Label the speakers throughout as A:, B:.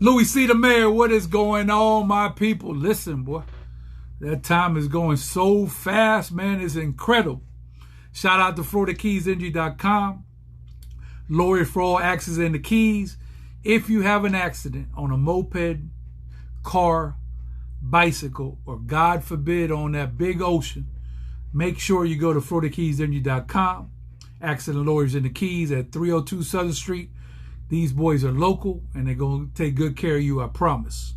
A: Louie C. the Mayor, what is going on, my people? Listen, boy, that time is going so fast, man. It's incredible. Shout out to FloridaKeysNG.com. Lawyer for all accidents in the Keys. If you have an accident on a moped, car, bicycle, or God forbid on that big ocean, make sure you go to FloridaKeysNG.com. Accident lawyers in the Keys at 302 Southern Street. These boys are local, and they're going to take good care of you, I promise.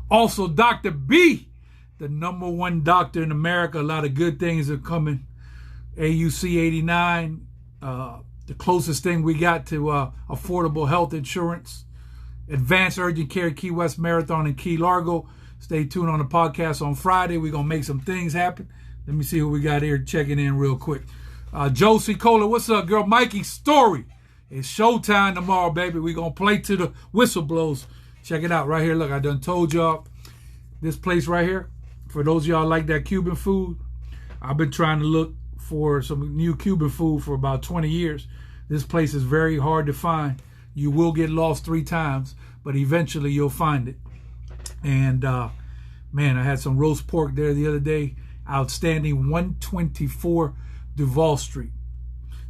A: Also, Dr. B, the #1 doctor in America. A lot of good things are coming. AUC 89, the closest thing we got to affordable health insurance. Advanced Urgent Care Key West Marathon in Key Largo. Stay tuned on the podcast on Friday. We're going to make some things happen. Let me see who we got here checking in real quick. Josie Cola, what's up, girl? Mikey Story. It's showtime tomorrow, baby. We're going to play to the whistle blows. Check it out right here. Look, I done told y'all this place right here. For those of y'all like that Cuban food, I've been trying to look for some new Cuban food for about 20 years. This place is very hard to find. You will get lost 3 times, but eventually you'll find it. And, man, I had some roast pork there the other day. Outstanding, 124 Duval Street.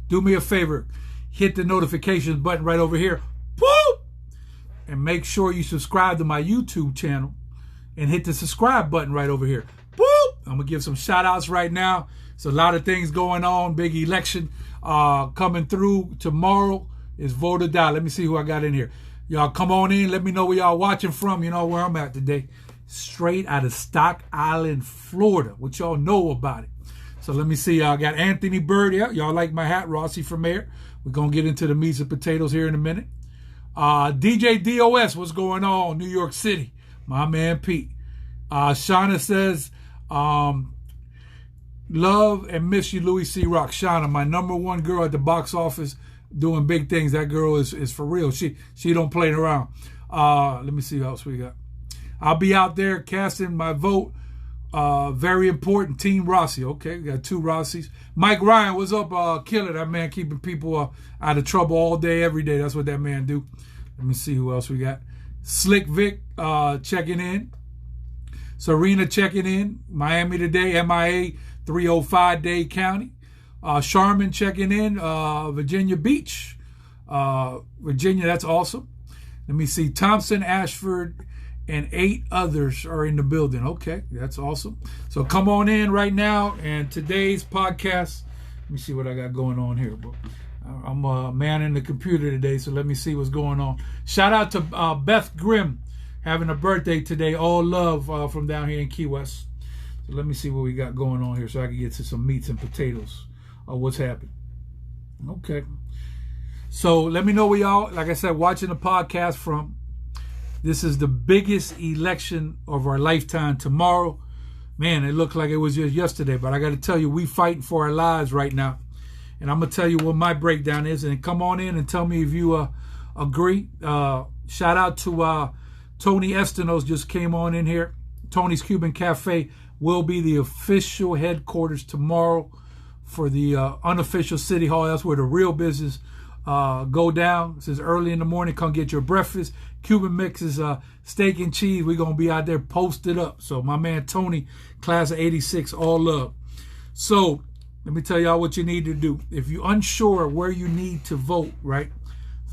A: Do me a favor. Hit the notifications button right over here. Boop! And make sure you subscribe to my YouTube channel. And hit the subscribe button right over here. Boop! I'm going to give some shout outs right now. There's a lot of things going on. Big election coming through. Tomorrow is vote or die. Let me see who I got in here. Y'all come on in. Let me know where y'all watching from. You know where I'm at today. Straight out of Stock Island, Florida. What y'all know about it. So let me see. I got Anthony Bird. Yeah, y'all like my hat. Rossi from Mayor. We're going to get into the meats and potatoes here in a minute. DJ DOS, what's going on? New York City. My man Pete. Shauna says, love and miss you, Louie C. Rock. Shauna, my #1 girl at the box office, doing big things. That girl is for real. She don't play around. Let me see what else we got. I'll be out there casting my vote. Very important. Team Rossi. Okay, we got 2 Rossis. Mike Ryan, what's up? Killer. That man keeping people out of trouble all day, every day. That's what that man do. Let me see who else we got. Slick Vic checking in. Serena checking in. Miami today. MIA 305 Dade County. Sharman checking in. Virginia Beach. Virginia, that's awesome. Let me see. Thompson, Ashford, and 8 others are in the building. Okay, that's awesome. So come on in right now. And today's podcast, let me see what I got going on here, bro. I'm a man in the computer today, so let me see what's going on. Shout out to Beth Grimm having a birthday today. All love from down here in Key West. So let me see what we got going on here so I can get to some meats and potatoes of what's happening. Okay. So let me know where y'all, like I said, watching the podcast from. This is the biggest election of our lifetime tomorrow. Man, it looked like it was just yesterday, but I got to tell you, we fighting for our lives right now. And I'm going to tell you what my breakdown is. And come on in and tell me if you agree. Shout out to Tony Estenos, just came on in here. Tony's Cuban Cafe will be the official headquarters tomorrow for the unofficial City Hall. That's where the real business go down. It says early in the morning, come get your breakfast. Cuban mixes, steak and cheese. We're going to be out there posted up. So my man Tony, class of 86, all love. So let me tell y'all what you need to do. If you're unsure where you need to vote, right?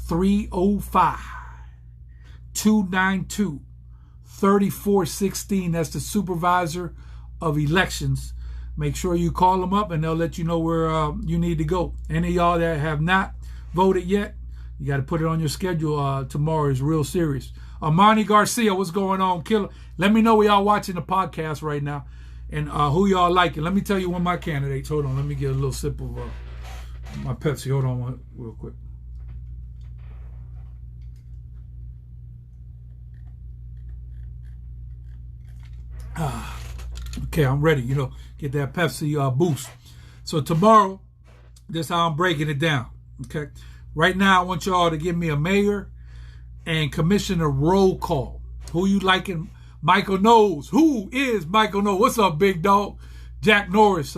A: 305-292-3416. That's the supervisor of elections. Make sure you call them up and they'll let you know where you need to go. Any of y'all that have not voted yet, you got to put it on your schedule. Tomorrow is real serious. Armani Garcia, what's going on, killer? Let me know where y'all watching the podcast right now and who y'all liking. Let me tell you one of my candidates. Hold on, let me get a little sip of my Pepsi. Hold on real quick. Okay, I'm ready. Get that Pepsi boost. So tomorrow, this is how I'm breaking it down. Okay. Right now, I want y'all to give me a mayor and commissioner roll call. Who you liking? Michael Knowles. Who is Michael Knowles? What's up, big dog? Jack Norris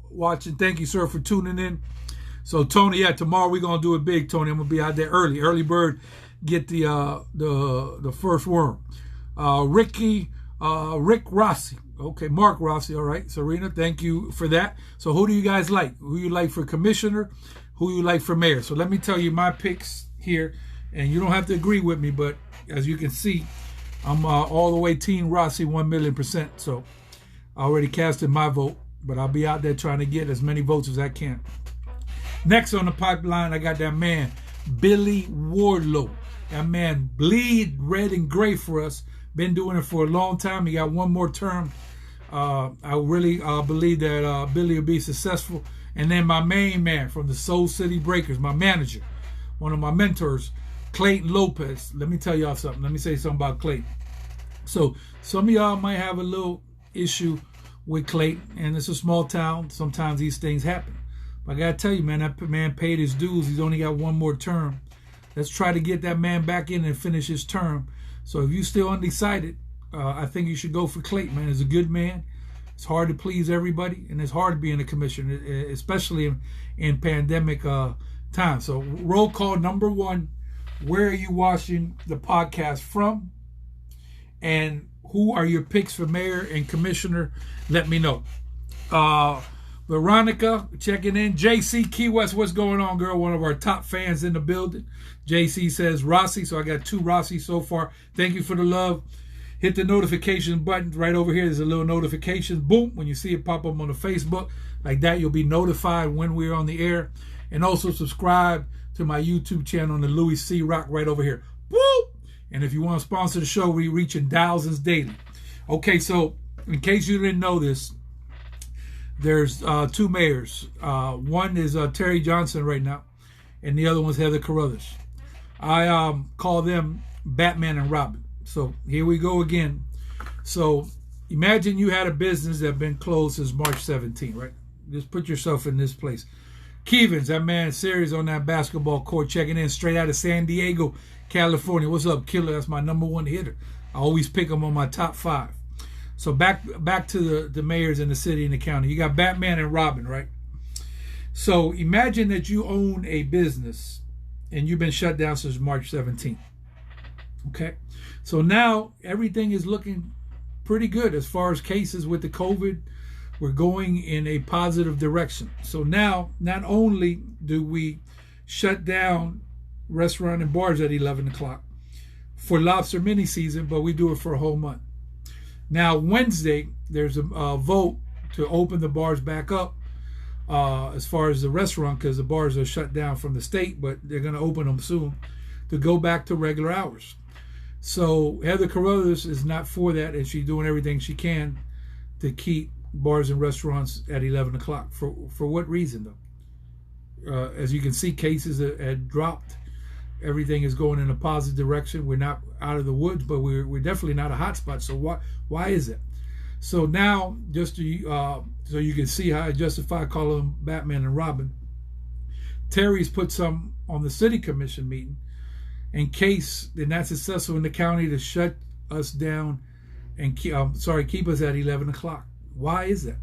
A: watching. Thank you, sir, for tuning in. So, Tony, tomorrow we're going to do it big, Tony. I'm going to be out there early. Early bird get the first worm. Rick Rossi. Okay, Mark Rossi. All right, Serena, thank you for that. So who do you guys like? Who you like for commissioner? Who you like for mayor? So let me tell you my picks here, and you don't have to agree with me, but as you can see, I'm all the way Team Rossi 1,000,000%. So I already casted my vote, but I'll be out there trying to get as many votes as I can. Next on the pipeline, I got that man, Billy Wardlow. That man bleed red and gray for us. Been doing it for a long time. He got one more term. I really believe that Billy will be successful. And then my main man from the Soul City Breakers, my manager, one of my mentors, Clayton Lopez. Let me tell y'all something. Let me say something about Clayton. So some of y'all might have a little issue with Clayton, and it's a small town. Sometimes these things happen. But I got to tell you, man, that man paid his dues. He's only got one more term. Let's try to get that man back in and finish his term. So if you're still undecided, I think you should go for Clayton, man. He's a good man. It's hard to please everybody, and it's hard being a commissioner, especially in pandemic time. So roll call number one, where are you watching the podcast from? And who are your picks for mayor and commissioner? Let me know. Veronica checking in. JC Key West, what's going on, girl? One of our top fans in the building. JC says Rossi, so I got 2 Rossi so far. Thank you for the love. Hit the notification button right over here. There's a little notification. Boom. When you see it pop up on the Facebook, like that, you'll be notified when we're on the air. And also subscribe to my YouTube channel on the Louie C. Rock right over here. Woo! And if you want to sponsor the show, we're reaching thousands daily. Okay, so in case you didn't know this, there's 2 mayors. One is Terry Johnson right now, and the other one's Heather Carruthers. I call them Batman and Robin. So here we go again. So imagine you had a business that been closed since March 17, right? Just put yourself in this place. Kevins, that man serious on that basketball court, checking in straight out of San Diego, California. What's up, Killer? That's my #1 hitter. I always pick him on my top 5. So back to the mayors in the city and the county. You got Batman and Robin, right? So imagine that you own a business and you've been shut down since March 17th. Okay? So now everything is looking pretty good as far as cases with the COVID. We're going in a positive direction. So now, not only do we shut down restaurant and bars at 11 o'clock for lobster mini season, but we do it for a whole month. Now, Wednesday, there's a vote to open the bars back up as far as the restaurant, because the bars are shut down from the state, but they're going to open them soon to go back to regular hours. So Heather Carruthers is not for that, and she's doing everything she can to keep bars and restaurants at 11 o'clock. For what reason, though? As you can see, cases had dropped. Everything is going in a positive direction. We're not out of the woods, but we're definitely not a hot spot. So why is it? So now, just to, so you can see how I justify calling them Batman and Robin, Terry's put some on the city commission meeting in case they're not successful in the county to shut us down and keep us at 11 o'clock. Why is that?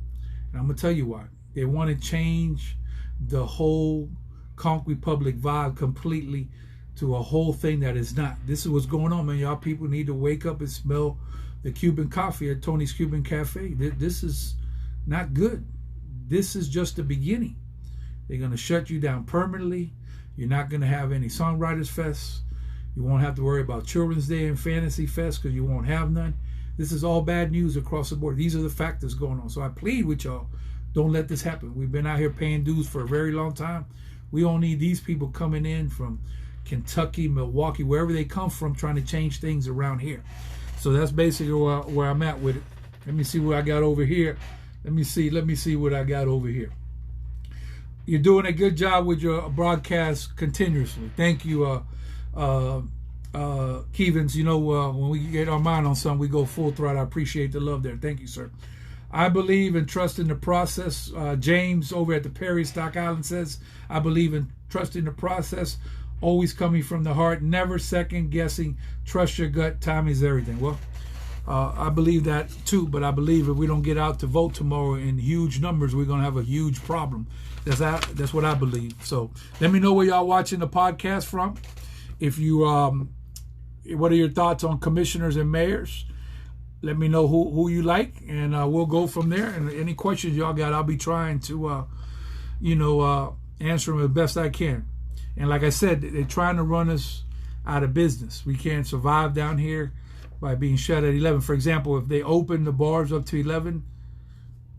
A: And I'm going to tell you why. They want to change the whole Conquest Public vibe completely to a whole thing that is not. This is what's going on, man. Y'all people need to wake up and smell the Cuban coffee at Tony's Cuban Cafe. This is not good. This is just the beginning. They're going to shut you down permanently. You're not going to have any Songwriters Fest. You won't have to worry about Children's Day and Fantasy Fest because you won't have none. This is all bad news across the board. These are the factors going on. So I plead with y'all, don't let this happen. We've been out here paying dues for a very long time. We don't need these people coming in from Kentucky, Milwaukee, wherever they come from, trying to change things around here. So that's basically where I'm at with it. Let me see what I got over here. Let me see what I got over here. You're doing a good job with your broadcast continuously. Thank you, Kevins. You know, when we get our mind on something, we go full throttle. I appreciate the love there. Thank you, sir. I believe and trust in the process. James over at the Perry Stock Island says, I believe in trusting the process, always coming from the heart, never second guessing, trust your gut, time is everything. Well, I believe that too, but I believe if we don't get out to vote tomorrow in huge numbers, we're going to have a huge problem. That's what I believe. So let me know where y'all watching the podcast from. If you, what are your thoughts on commissioners and mayors? Let me know who you like, and we'll go from there. And any questions y'all got, I'll be trying to, answer them as best I can. And like I said, they're trying to run us out of business. We can't survive down here by being shut at 11. For example, if they open the bars up to 11,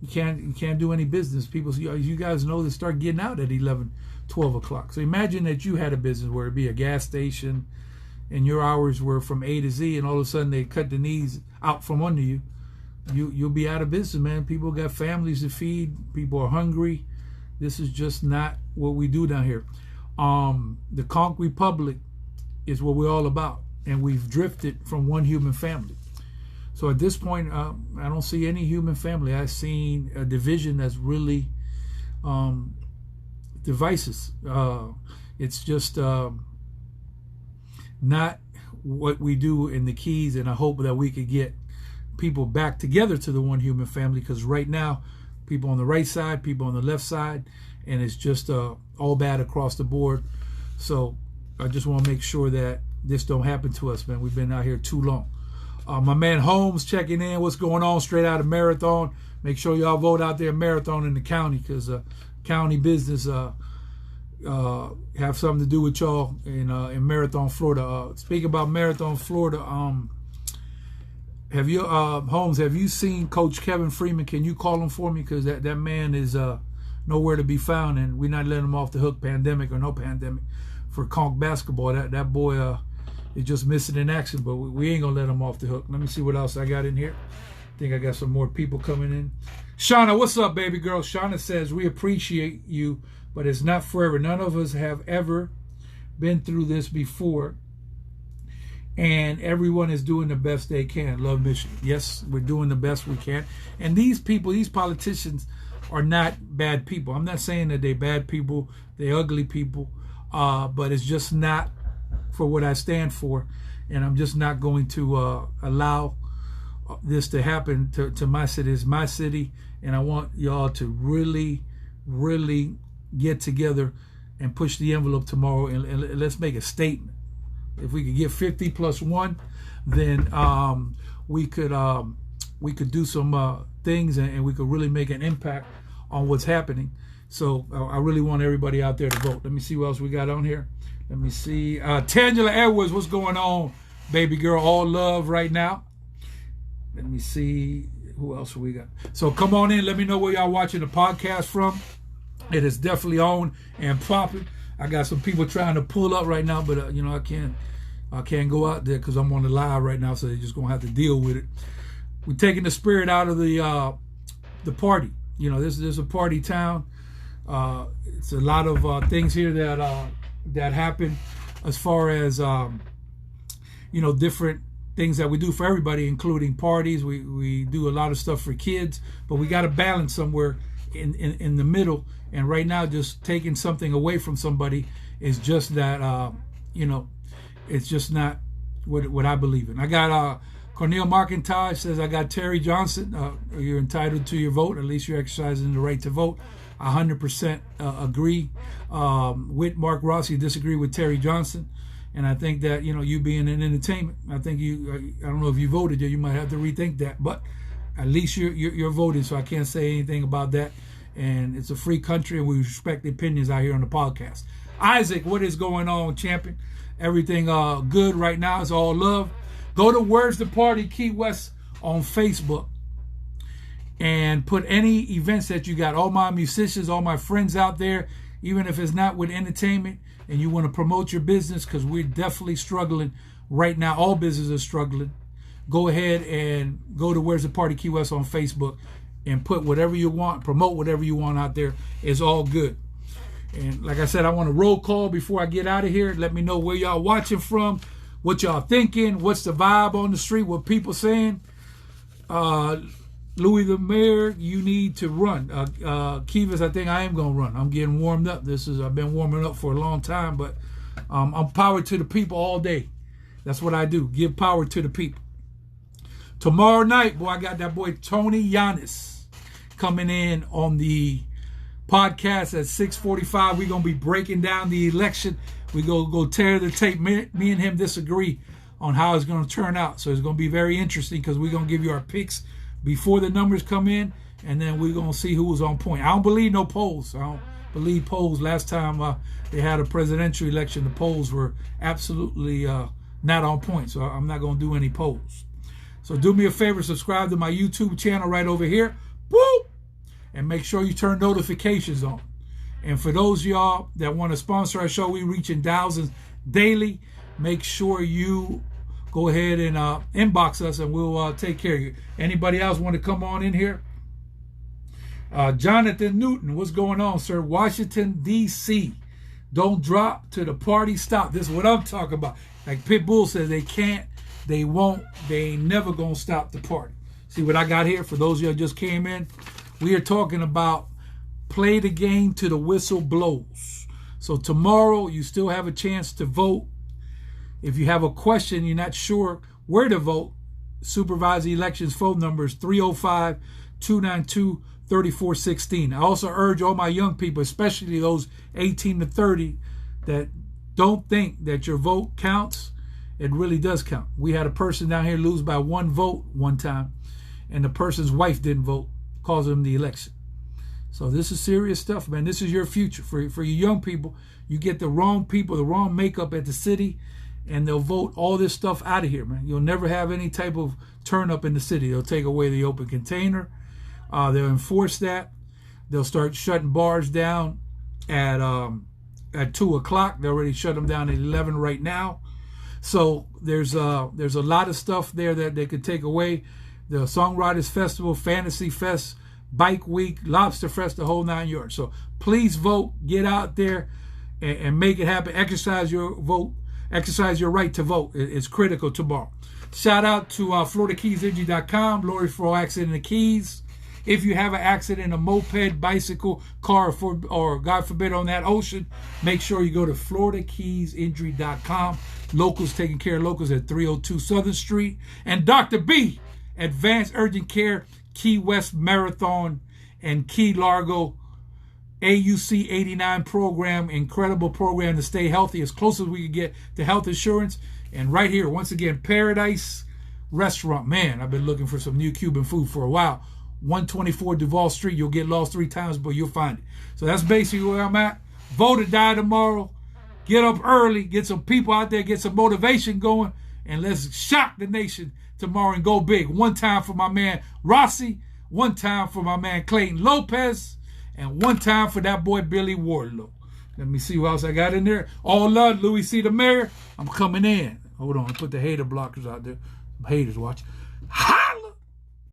A: you can't do any business. People, you guys know, they start getting out at 11, 12 o'clock. So imagine that you had a business where it'd be a gas station, and your hours were from A to Z, and all of a sudden they cut the knees out from under you. You'll be out of business, man. People got families to feed. People are hungry. This is just not what we do down here. The Conch Republic is what we're all about, and we've drifted from one human family. So at this point, I don't see any human family. I've seen a division that's really devices. It's just not what we do in the Keys, and I hope that we could get people back together to the one human family, because right now, people on the right side, people on the left side, and it's just all bad across the board. So I just want to make sure that this don't happen to us, man. We've been out here too long. My man Holmes checking in. What's going on? Straight out of Marathon. Make sure y'all vote out there, Marathon in the county, because county business have something to do with y'all in Marathon, Florida. Speaking about Marathon, Florida, have you Holmes? Have you seen Coach Kevin Freeman? Can you call him for me? Because that man is nowhere to be found, and we're not letting him off the hook, pandemic or no pandemic, for Conch basketball. That boy is just missing in action, but we ain't gonna let him off the hook. Let me see what else I got in here. I think I got some more people coming in. Shauna, what's up, baby girl? Shauna says, we appreciate you, but it's not forever. None of us have ever been through this before, and everyone is doing the best they can. Love, Michigan. Yes, we're doing the best we can. And these people, these politicians, are not bad people. I'm not saying that they're bad people, they're ugly people, but it's just not for what I stand for, and I'm just not going to allow this to happen to my city. It's my city, and I want y'all to really, really get together and push the envelope tomorrow, and let's make a statement. If we could get 50 plus 1, then we could do some things, and we could really make an impact on what's happening. So I really want everybody out there to vote. Let me see what else we got on here. Let me see. Tangela Edwards, what's going on, baby girl? All love right now. Let me see who else we got. So come on in. Let me know where y'all watching the podcast from. It is definitely on and popping. I got some people trying to pull up right now, but I can't go out there because I'm on the live right now, so they're just gonna have to deal with it. We're taking the spirit out of the party. This is a party town. It's a lot of things here that happen as far as different things that we do for everybody, including parties. We do a lot of stuff for kids, but we got to balance somewhere in the middle. And right now, just taking something away from somebody is just that, it's just not what I believe in. I got Cornel McIntyre says, I got Terry Johnson. You're entitled to your vote. At least you're exercising the right to vote. 100% agree. With Mark Rossi, disagree with Terry Johnson. And I think that, you being in entertainment, I think I don't know if you voted yet, you might have to rethink that. But at least you're voting, so I can't say anything about that. And it's a free country, and we respect the opinions out here on the podcast. Isaac, what is going on, champion? Everything good right now. It's all love. Go to Where's the Party Key West on Facebook and put any events that you got. All my musicians, all my friends out there, even if it's not with entertainment and you want to promote your business, because we're definitely struggling right now. All businesses are struggling. Go ahead and go to Where's the Party Key West on Facebook and put whatever you want, promote whatever you want out there. It's all good. And like I said, I want a roll call before I get out of here. Let me know where y'all watching from, what y'all thinking, what's the vibe on the street, what people saying. Louie the Mayor, you need to run. Kivas, I think I am going to run. I'm getting warmed up. I've been warming up for a long time, but I'm power to the people all day. That's what I do, give power to the people. Tomorrow night, boy, I got that boy Tony Giannis coming in on the podcast at 6:45. We're going to be breaking down the election. We're going to go tear the tape. Me and him disagree on how it's going to turn out. So it's going to be very interesting because we're going to give you our picks before the numbers come in, and then we're going to see who was on point. I don't believe no polls. I don't believe polls. Last time they had a presidential election, the polls were absolutely not on point. So I'm not going to do any polls. So do me a favor, subscribe to my YouTube channel right over here. Woo! And make sure you turn notifications on. And for those of y'all that want to sponsor our show, we reaching thousands daily. Make sure you go ahead and inbox us, and we'll take care of you. Anybody else want to come on in here? Jonathan Newton, what's going on, sir? Washington, D.C. Don't drop till the party stop. This is what I'm talking about. Like Pitbull says, they can't, they won't, they ain't never going to stop the party. See what I got here? For those of you that just came in, we are talking about play the game till the whistle blows. So tomorrow, you still have a chance to vote. If you have a question, you're not sure where to vote, Supervisor Elections phone number is 305-292-3416. I also urge all my young people, especially those 18 to 30, that don't think that your vote counts. It really does count. We had a person down here lose by 1 vote one time, and the person's wife didn't vote, causing him the election. So this is serious stuff, man. This is your future. For you young people, you get the wrong people, the wrong makeup at the city, and they'll vote all this stuff out of here, man. You'll never have any type of turn up in the city. They'll take away the open container. They'll enforce that. They'll start shutting bars down at 2 o'clock. They already shut them down at 11 right now. So there's a lot of stuff there that they could take away. The Songwriters Festival, Fantasy Fest, Bike Week, Lobster Fest, the whole 9 yards. So please vote. Get out there and make it happen. Exercise your vote. Exercise your right to vote. It's critical tomorrow. Shout out to FloridaKeysNG.com, Louie for all accident in the Keys. If you have an accident, a moped, bicycle, car, or God forbid on that ocean, make sure you go to FloridaKeysNG.com. Locals taking care of locals at 302 Southern Street. And Dr. B, Advanced Urgent Care, Key West Marathon, and Key Largo AUC 89 program, incredible program to stay healthy, as close as we can get to health insurance. And right here, once again, Paradise Restaurant. Man, I've been looking for some new Cuban food for a while. 124 Duval Street. You'll get lost 3 times, but you'll find it. So that's basically where I'm at. Vote or die tomorrow. Get up early. Get some people out there. Get some motivation going. And let's shock the nation tomorrow and go big. One time for my man Rossi. One time for my man Clayton Lopez. And one time for that boy Billy Wardlow. Let me see what else I got in there. All love, Louie C. the Mayor. I'm coming in. Hold on, put the hater blockers out there. Some haters watch. Ha!